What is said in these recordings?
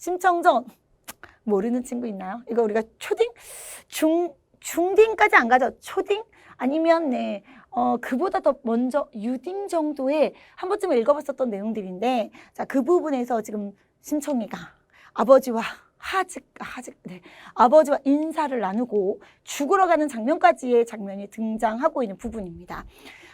심청 전 모르는 친구 있나요? 이거 우리가 초딩? 중딩까지 안 가죠. 초딩? 아니면 네, 그보다 더 먼저 유딩 정도의 한 번쯤 읽어봤었던 내용들인데, 자, 그 부분에서 지금 심청이가 아버지와 네, 아버지와 인사를 나누고 죽으러 가는 장면까지의 장면이 등장하고 있는 부분입니다.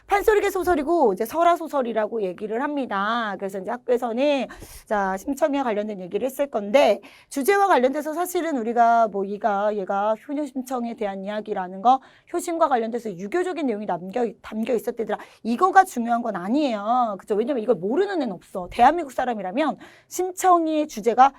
판소리계 소설이고 이제 설화소설이라고 얘기를 합니다. 그래서 이제 학교에서는 자, 심청이와 관련된 얘기를 했을 건데, 주제와 관련돼서 사실은 우리가 뭐 얘가 효녀 심청에 대한 이야기라는 거, 효심과 관련돼서 유교적인 내용이 담겨 있었대더라. 이거가 중요한 건 아니에요. 그죠? 왜냐면 이걸 모르는 애는 없어. 대한민국 사람이라면 심청이의 주제가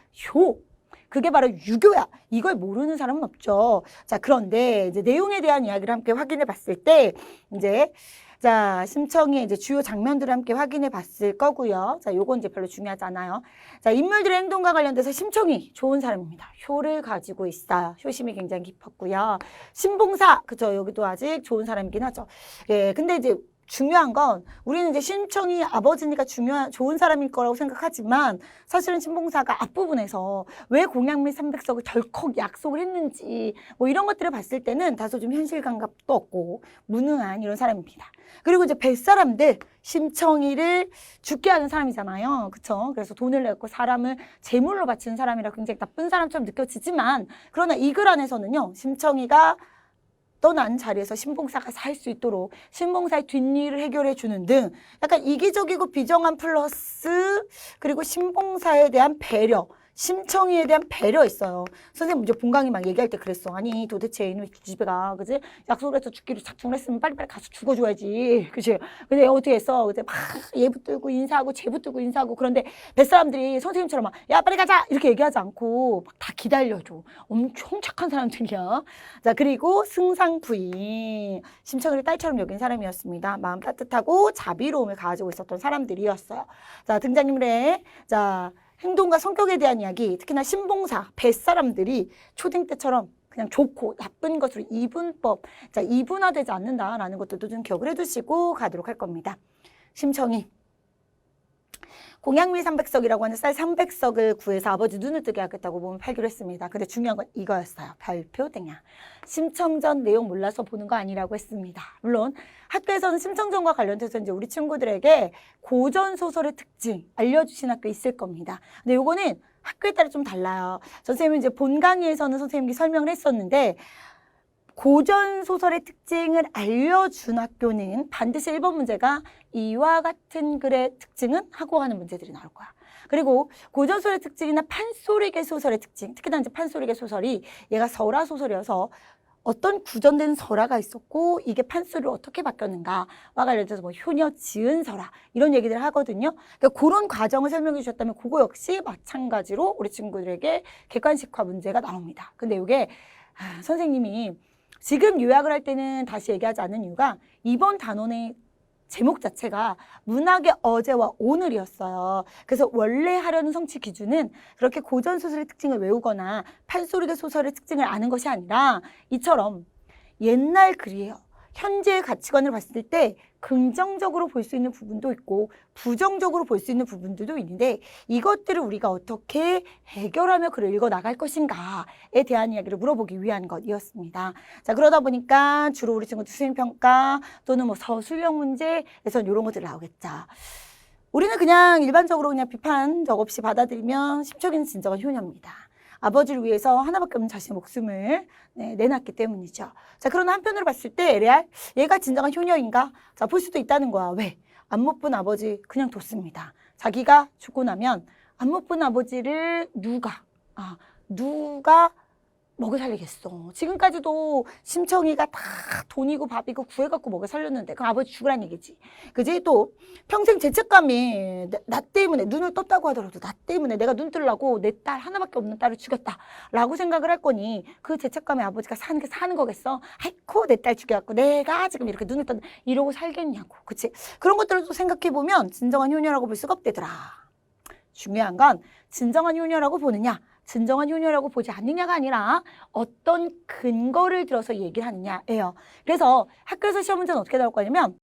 그게 바로 유교야. 이걸 모르는 사람은 없죠. 자, 그런데 이제 내용에 대한 이야기를 함께 확인해 봤을 때, 이제 자, 심청이의 이제 주요 장면들을 함께 확인해 봤을 거고요. 자, 요건 이제 별로 중요하지 않아요. 자, 인물들의 행동과 관련돼서 심청이 좋은 사람입니다. 효를 가지고 있어요. 효심이 굉장히 깊었고요. 신봉사, 그죠? 여기도 아직 좋은 사람이긴 하죠. 예, 근데 이제 중요한 건 우리는 이제 심청이 아버지니까 좋은 사람일 거라고 생각하지만, 사실은 신봉사가 앞부분에서 왜 공양 및 300석을 덜컥 약속을 했는지 뭐 이런 것들을 봤을 때는 다소 좀 현실 감각도 없고 무능한 이런 사람입니다. 그리고 이제 뱃사람들, 심청이를 죽게 하는 사람이잖아요. 그쵸? 그래서 돈을 내고 사람을 제물로 바치는 사람이라 굉장히 나쁜 사람처럼 느껴지지만, 그러나 이 글 안에서는요, 심청이가 떠난 자리에서 신봉사가 살 수 있도록 신봉사의 뒷일을 해결해 주는 등 약간 이기적이고 비정한 플러스, 그리고 신봉사에 대한 배려, 심청이에 대한 배려 있어요. 선생님 이제 본강이 막 얘기할 때 그랬어. 아니 도대체 이놈의 집에 가, 그지? 약속을 해서 죽기로 작정을 했으면 빨리빨리 가서 죽어줘야지, 그지? 근데 어떻게 했어? 그때 막 얘 붙들고 인사하고 쟤 붙들고 인사하고, 그런데 뱃사람들이 선생님처럼 막 야 빨리 가자 이렇게 얘기하지 않고 막 다 기다려줘. 엄청 착한 사람들이야. 자, 그리고 승상 부인, 심청이를 딸처럼 여긴 사람이었습니다. 마음 따뜻하고 자비로움을 가지고 있었던 사람들이었어요. 자, 등장인물의 자 행동과 성격에 대한 이야기, 특히나 신봉사, 뱃사람들이 초딩 때처럼 그냥 좋고 나쁜 것으로 이분법, 자, 이분화되지 않는다라는 것들도 좀 기억을 해두시고 가도록 할 겁니다. 심청이 공양미 300석이라고 하는 쌀 300석을 구해서 아버지 눈을 뜨게 하겠다고 몸을 팔기로 했습니다. 근데 중요한 건 이거였어요. 별표 등야. 심청전 내용 몰라서 보는 거 아니라고 했습니다. 물론 학교에서는 심청전과 관련돼서 이제 우리 친구들에게 고전 소설의 특징 알려주신 학교 있을 겁니다. 근데 요거는 학교에 따라 좀 달라요. 선생님은 이제 본 강의에서는 선생님이 설명을 했었는데, 고전 소설의 특징을 알려준 학교는 반드시 1번 문제가 이와 같은 글의 특징은 하고 가는 문제들이 나올 거야. 그리고 고전 소설의 특징이나 판소리계 소설의 특징, 특히나 이제 판소리계 소설이 얘가 설화 소설이어서 어떤 구전된 설화가 있었고 이게 판소리로 어떻게 바뀌었는가와 관련해서 뭐 효녀 지은 설화 이런 얘기들을 하거든요. 그러니까 그런 과정을 설명해 주셨다면 그거 역시 마찬가지로 우리 친구들에게 객관식화 문제가 나옵니다. 근데 이게 선생님이 지금 요약을 할 때는 다시 얘기하지 않는 이유가 이번 단원의 제목 자체가 문학의 어제와 오늘이었어요. 그래서 원래 하려는 성취 기준은 그렇게 고전 소설의 특징을 외우거나 판소리계 소설의 특징을 아는 것이 아니라 이처럼 옛날 글이에요. 현재의 가치관을 봤을 때 긍정적으로 볼 수 있는 부분도 있고 부정적으로 볼 수 있는 부분들도 있는데, 이것들을 우리가 어떻게 해결하며 글을 읽어 나갈 것인가에 대한 이야기를 물어보기 위한 것이었습니다. 자, 그러다 보니까 주로 우리 친구들 수행평가 또는 뭐 서술형 문제에서 이런 것들이 나오겠죠. 우리는 그냥 일반적으로 그냥 비판적 없이 받아들이면 심청이는 진정한 효녀입니다. 아버지를 위해서 하나밖에 없는 자신의 목숨을 내놨기 때문이죠. 자, 그러나 한편으로 봤을 때 레알, 얘가 진정한 효녀인가? 자, 볼 수도 있다는 거야. 왜? 안 못 본 아버지 그냥 뒀습니다. 자기가 죽고 나면 안 못 본 아버지를 누가 먹여 살리겠어. 지금까지도 심청이가 다 돈이고 밥이고 구해갖고 먹여 살렸는데 그 아버지 죽으란 얘기지. 그지? 또 평생 죄책감이 나 때문에 눈을 떴다고 하더라도 나 때문에 내가 눈 뜨려고 내 딸 하나밖에 없는 딸을 죽였다라고 생각을 할 거니 그 죄책감에 아버지가 사는 거겠어? 아이고 내 딸 죽여갖고 내가 지금 이렇게 눈을 떴는데 이러고 살겠냐고. 그치? 그런 것들을 또 생각해보면 진정한 효녀라고 볼 수가 없대더라. 중요한 건 진정한 효녀라고 보느냐, 진정한 효녀라고 보지 않느냐가 아니라 어떤 근거를 들어서 얘기를 하느냐예요. 그래서 학교에서 시험 문제는 어떻게 나올 거냐면